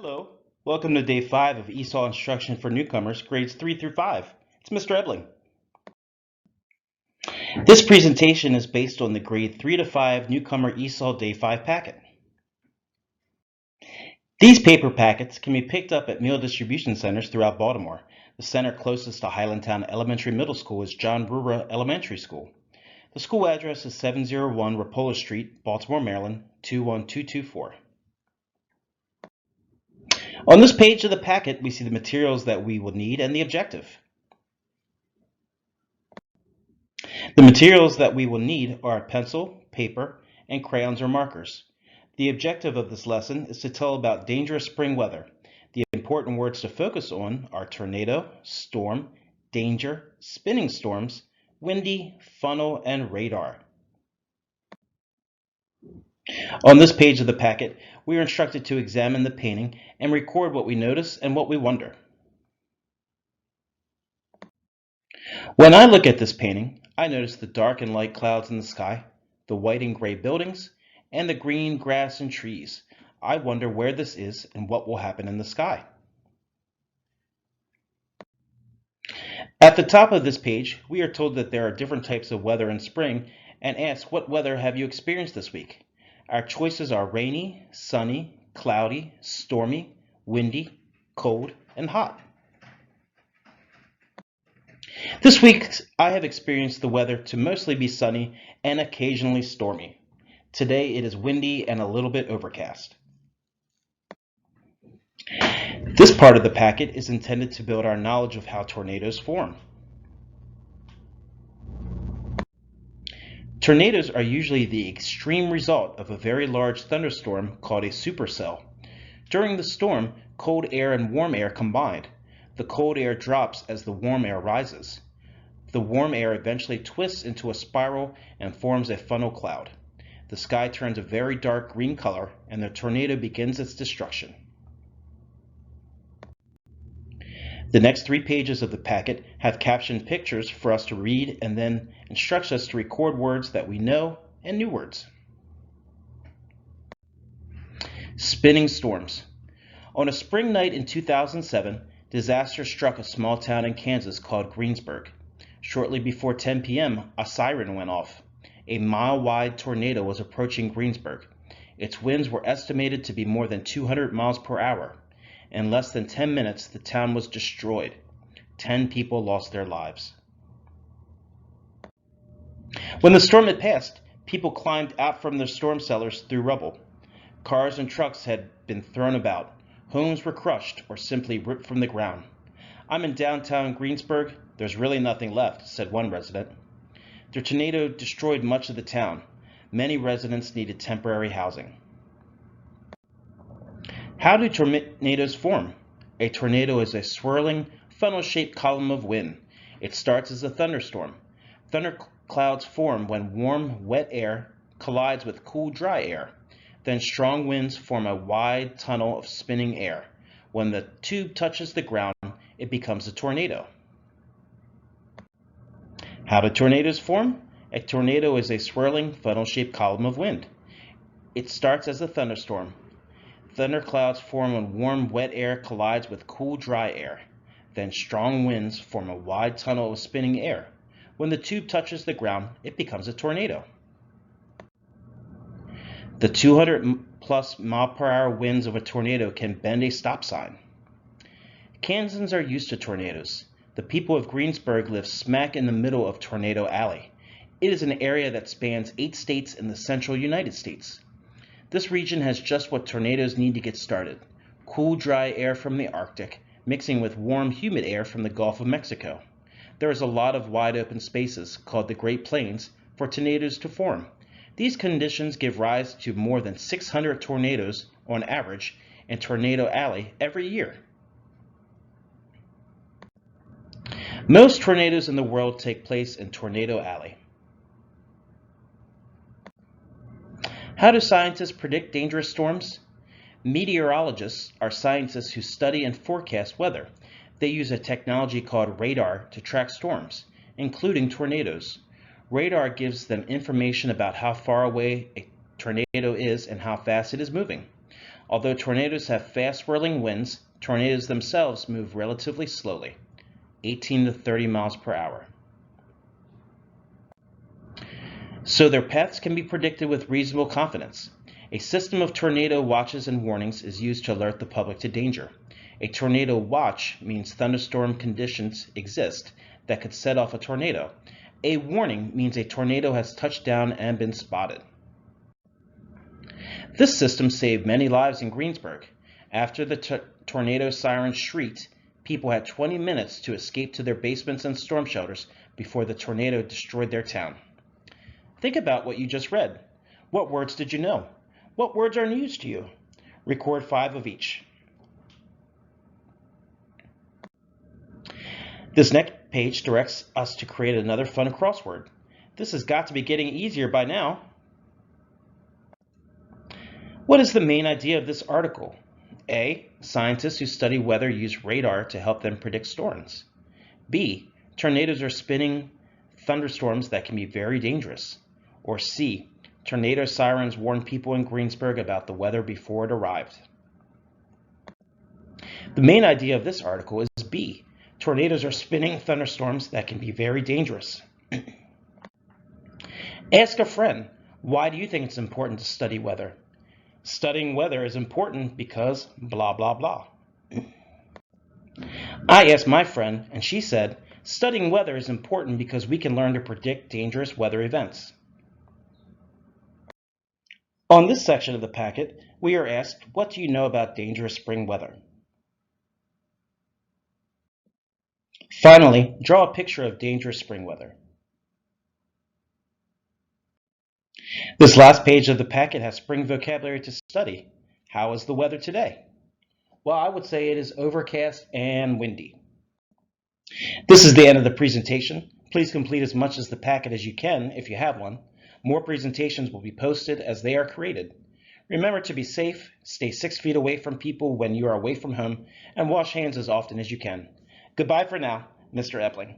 Hello, welcome to day 5 of ESOL instruction for newcomers, grades 3 through 5. It's Mr. Ebeling. This presentation is based on the grade 3 to 5 newcomer ESOL day 5 packet. These paper packets can be picked up at meal distribution centers throughout Baltimore. The center closest to Highlandtown Elementary Middle School is John Brewer Elementary School. The school address is 701 Rapolo Street, Baltimore, Maryland, 21224. On this page of the packet, we see the materials that we will need and the objective. The materials that we will need are pencil, paper, and crayons or markers. The objective of this lesson is to tell about dangerous spring weather. The important words to focus on are tornado, storm, danger, spinning storms, windy, funnel, and radar. On this page of the packet, we are instructed to examine the painting and record what we notice and what we wonder. When I look at this painting, I notice the dark and light clouds in the sky, the white and gray buildings, and the green grass and trees. I wonder where this is and what will happen in the sky. At the top of this page, we are told that there are different types of weather in spring and asked, what weather have you experienced this week? Our choices are rainy, sunny, cloudy, stormy, windy, cold, and hot. This week, I have experienced the weather to mostly be sunny and occasionally stormy. Today, it is windy and a little bit overcast. This part of the packet is intended to build our knowledge of how tornadoes form. Tornadoes are usually the extreme result of a very large thunderstorm called a supercell. During the storm, cold air and warm air combine. The cold air drops as the warm air rises. The warm air eventually twists into a spiral and forms a funnel cloud. The sky turns a very dark green color and the tornado begins its destruction. The next 3 pages of the packet have captioned pictures for us to read and then instructs us to record words that we know and new words. Spinning storms. On a spring night in 2007, disaster struck a small town in Kansas called Greensburg. Shortly before 10 p.m., a siren went off. A mile-wide tornado was approaching Greensburg. Its winds were estimated to be more than 200 miles per hour. In less than 10 minutes, the town was destroyed. 10 people lost their lives. When the storm had passed, people climbed out from their storm cellars through rubble. Cars and trucks had been thrown about. Homes were crushed or simply ripped from the ground. "I'm in downtown Greensburg. There's really nothing left," said one resident. The tornado destroyed much of the town. Many residents needed temporary housing. How do tornadoes form? A tornado is a swirling, funnel-shaped column of wind. It starts as a thunderstorm. Thunderclouds form when warm, wet air collides with cool, dry air. Then strong winds form a wide tunnel of spinning air. When the tube touches the ground, it becomes a tornado. How do tornadoes form? A tornado is a swirling, funnel-shaped column of wind. It starts as a thunderstorm. Thunderclouds form when warm, wet air collides with cool, dry air. Then strong winds form a wide tunnel of spinning air. When the tube touches the ground, it becomes a tornado. The 200+ mile-per-hour winds of a tornado can bend a stop sign. Kansans are used to tornadoes. The people of Greensburg live smack in the middle of Tornado Alley. It is an area that spans 8 states in the central United States. This region has just what tornadoes need to get started: cool, dry air from the Arctic, mixing with warm, humid air from the Gulf of Mexico. There is a lot of wide open spaces, called the Great Plains, for tornadoes to form. These conditions give rise to more than 600 tornadoes on average in Tornado Alley every year. Most tornadoes in the world take place in Tornado Alley. How do scientists predict dangerous storms? Meteorologists are scientists who study and forecast weather. They use a technology called radar to track storms, including tornadoes. Radar gives them information about how far away a tornado is and how fast it is moving. Although tornadoes have fast swirling winds, tornadoes themselves move relatively slowly, 18 to 30 miles per hour. So their paths can be predicted with reasonable confidence. A system of tornado watches and warnings is used to alert the public to danger. A tornado watch means thunderstorm conditions exist that could set off a tornado. A warning means a tornado has touched down and been spotted. This system saved many lives in Greensburg. After the tornado siren shrieked, people had 20 minutes to escape to their basements and storm shelters before the tornado destroyed their town. Think about what you just read. What words did you know? What words are news to you? Record 5 of each. This next page directs us to create another fun crossword. This has got to be getting easier by now. What is the main idea of this article? A. Scientists who study weather use radar to help them predict storms. B. Tornadoes are spinning thunderstorms that can be very dangerous. Or C. Tornado sirens warn people in Greensburg about the weather before it arrived. The main idea of this article is B. Tornadoes are spinning thunderstorms that can be very dangerous. Ask a friend, why do you think it's important to study weather? Studying weather is important because blah, blah, blah. I asked my friend, and she said, studying weather is important because we can learn to predict dangerous weather events. On this section of the packet, we are asked, what do you know about dangerous spring weather? Finally, draw a picture of dangerous spring weather. This last page of the packet has spring vocabulary to study. How is the weather today? Well, I would say it is overcast and windy. This is the end of the presentation. Please complete as much of the packet as you can if you have one. More presentations will be posted as they are created. Remember to be safe, stay 6 feet away from people when you are away from home, and wash hands as often as you can. Goodbye for now, Mr. Ebeling.